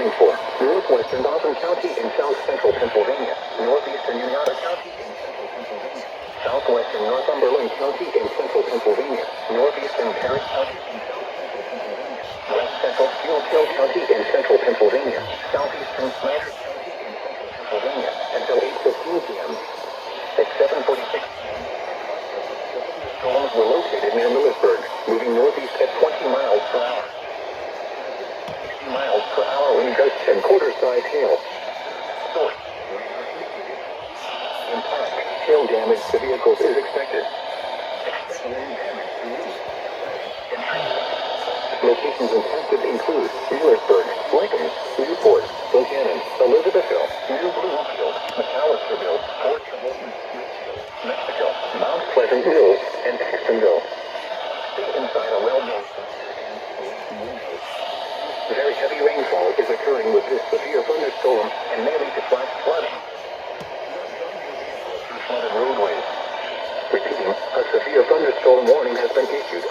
watching for northwestern Dauphin County in south central Pennsylvania, northeastern Uniata County in central Pennsylvania, southwestern Northumberland County in central Pennsylvania, northeastern Perry County in south central Pennsylvania, west central Schuylkill County in central Pennsylvania, southeastern Snyder County in central Pennsylvania until 8:15 p.m. At 7:46 p.m. storms were located near Millersburg, moving northeast at 20 miles per hour. 60 miles per hour wind gusts and quarter-size hail. Source: impact. Hail damage to vehicles is expected. Locations impacted include Millersburg, Lincoln, Newport, Buchanan, Elizabethville, New Bloomfield, McAllisterville, Fort Charleston, Smithfield, Mexico, Mount Pleasant Mills, and Jacksonville. Stay inside a well-known very heavy rainfall is occurring with this severe thunderstorm and may lead to flash flooding. Flooded roadways. Repeating, a severe thunderstorm warning has been issued